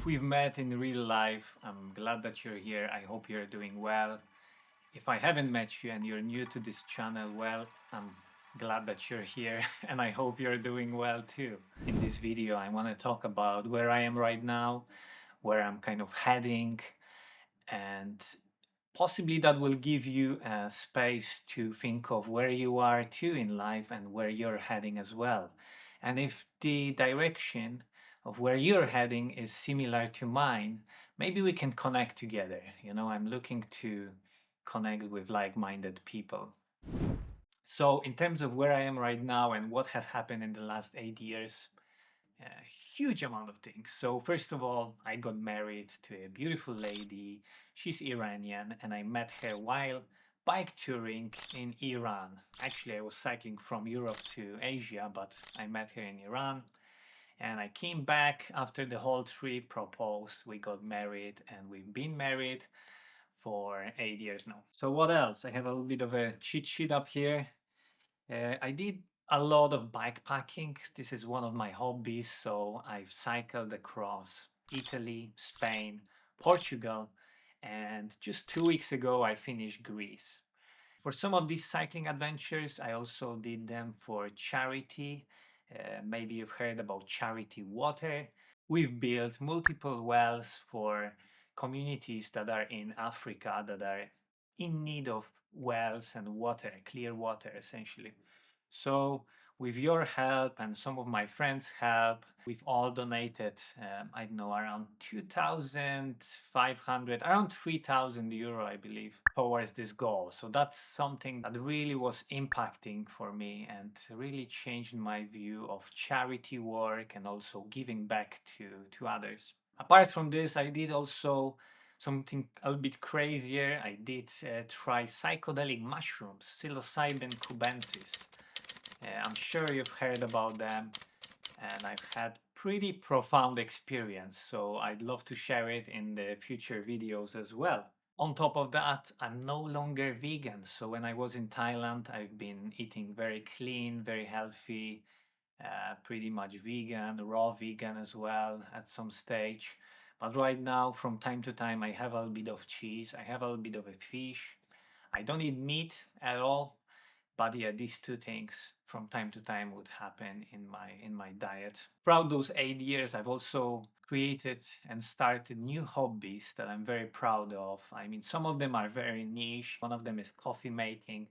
we've met in real life, I'm glad that you're here. I hope you're doing well. If I haven't met you and you're new to this channel, well, I'm glad that you're here and I hope you're doing well too. In this video, I want to talk about where I am right now, where I'm kind of heading, and possibly that will give you a space to think of where you are too in life and where you're heading as well. And if the direction of where you're heading is similar to mine, maybe we can connect together. I'm looking to connect with like-minded people. So in terms of where I am right now and what has happened in the last 8 years, a huge amount of things. So first of all, I got married to a beautiful lady. She's Iranian, and I met her while bike touring in Iran. Actually, I was cycling from Europe to Asia, but I met her in Iran. And I came back after the whole trip, proposed, we got married, and we've been married for 8 years now. So what else? I have a little bit of a cheat sheet up here. I did a lot of bike packing. This is one of my hobbies. So I've cycled across Italy, Spain, Portugal, and just 2 weeks ago I finished Greece. For some of these cycling adventures, I also did them for charity. Maybe you've heard about Charity Water. We've built multiple wells for communities that are in Africa that are in need of wells and water, clear water essentially. So with your help and some of my friends' help, we've all donated, I don't know, around 2,500, around 3,000 euro, I believe, towards this goal. So that's something that really was impacting for me and really changed my view of charity work and also giving back to others. Apart from this, I did also something a little bit crazier. I did try psychedelic mushrooms, psilocybin cubensis. I'm sure you've heard about them, and I've had pretty profound experience, so I'd love to share it in the future videos as well. On top of that, I'm no longer vegan, so when I was in Thailand, I've been eating very clean, very healthy, pretty much vegan, raw vegan as well at some stage. But right now, from time to time, I have a little bit of cheese, I have a little bit of a fish. I don't eat meat at all, but yeah, these two things from time to time would happen in my diet. Throughout those 8 years, I've also created and started new hobbies that I'm very proud of. I mean, some of them are very niche. One of them is coffee making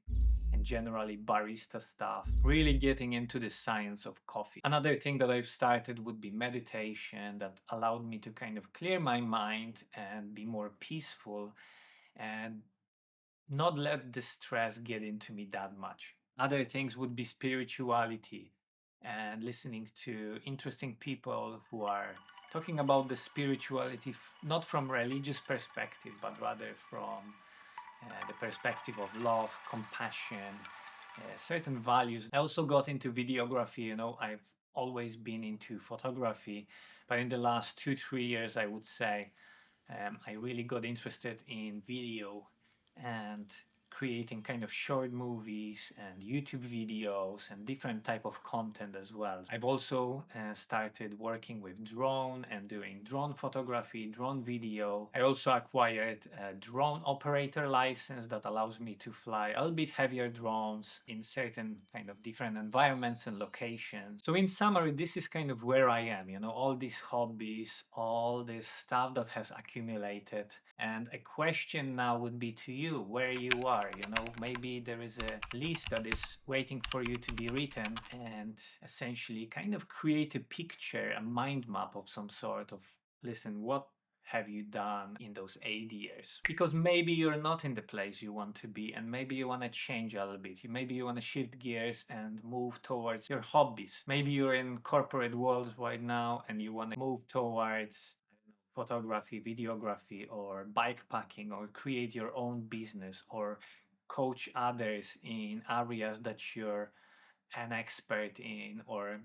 and generally barista stuff, really getting into the science of coffee. Another thing that I've started would be meditation that allowed me to kind of clear my mind and be more peaceful and not let the stress get into me that much. Other things would be spirituality and listening to interesting people who are talking about the spirituality not from religious perspective but rather from the perspective of love, compassion, certain values. I also got into videography. I've always been into photography, but in the last 2 3 years I would say I really got interested in video and creating kind of short movies and YouTube videos and different type of content as well. I've also started working with drone and doing drone photography, drone video. I also acquired a drone operator license that allows me to fly a little bit heavier drones in certain kind of different environments and locations. So in summary, this is kind of where I am, all these hobbies, all this stuff that has accumulated. And a question now would be to you where you are. Maybe there is a list that is waiting for you to be written and essentially kind of create a picture, a mind map of some sort of, listen, what have you done in those 8 years? Because maybe you're not in the place you want to be, and maybe you want to change a little bit. Maybe you want to shift gears and move towards your hobbies. Maybe you're in corporate world right now and you want to move towards photography, videography, or bike packing, or create your own business, or coach others in areas that you're an expert in, or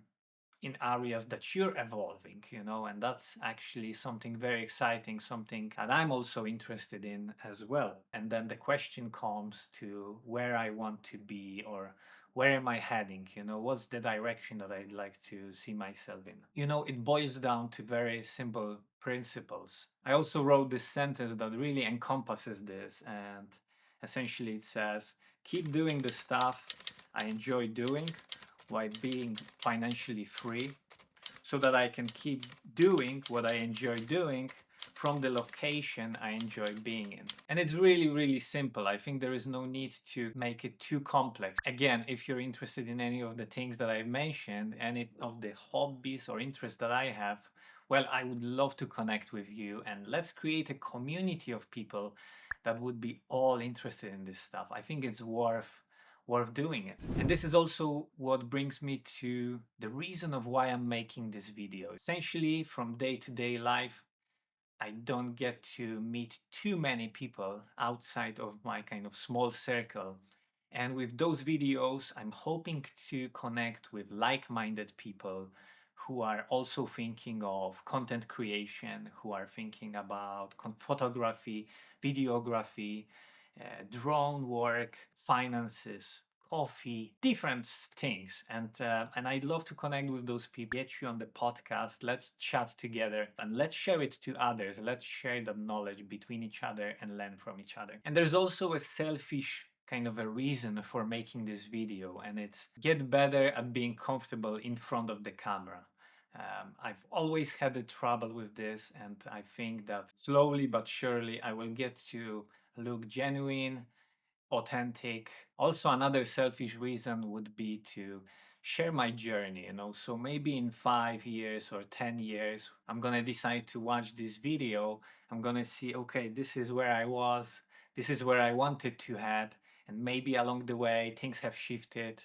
in areas that you're evolving, and that's actually something very exciting, something that I'm also interested in as well. And then the question comes to where I want to be, or where am I heading? What's the direction that I'd like to see myself in? It boils down to very simple principles. I also wrote this sentence that really encompasses this, and essentially it says, keep doing the stuff I enjoy doing while being financially free so that I can keep doing what I enjoy doing from the location I enjoy being in. And it's really, really simple. I think there is no need to make it too complex. Again, if you're interested in any of the things that I mentioned, any of the hobbies or interests that I have, well, I would love to connect with you and let's create a community of people that would be all interested in this stuff. I think it's worth doing it. And this is also what brings me to the reason of why I'm making this video. Essentially, from day-to-day life, I don't get to meet too many people outside of my kind of small circle. And with those videos, I'm hoping to connect with like-minded people who are also thinking of content creation, who are thinking about photography, videography, drone work, finances, coffee, different things. And I'd love to connect with those people, get you on the podcast. Let's chat together and let's share it to others. Let's share that knowledge between each other and learn from each other. And there's also a selfish kind of a reason for making this video, and it's get better at being comfortable in front of the camera. I've always had a trouble with this, and I think that slowly but surely I will get to look genuine, authentic. Also, another selfish reason would be to share my journey, So maybe in 5 years or 10 years, I'm gonna decide to watch this video. I'm gonna see, okay, this is where I was, this is where I wanted to head, and maybe along the way things have shifted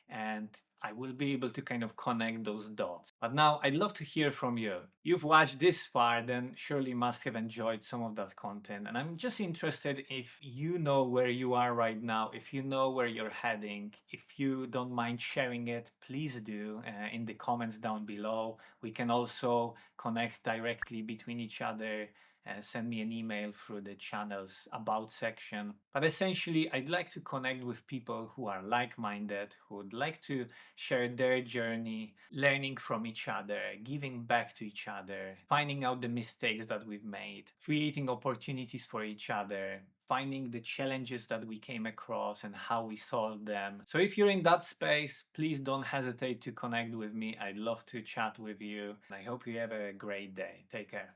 and I will be able to kind of connect those dots. But now I'd love to hear from you. You've watched this far, then surely must have enjoyed some of that content. And I'm just interested if you know where you are right now, if you know where you're heading, if you don't mind sharing it, please do in the comments down below. We can also connect directly between each other, send me an email through the channel's about section. But essentially, I'd like to connect with people who are like-minded, who would like to share their journey, learning from each other, giving back to each other, finding out the mistakes that we've made, creating opportunities for each other, finding the challenges that we came across and how we solved them. So if you're in that space, please don't hesitate to connect with me. I'd love to chat with you. I hope you have a great day. Take care.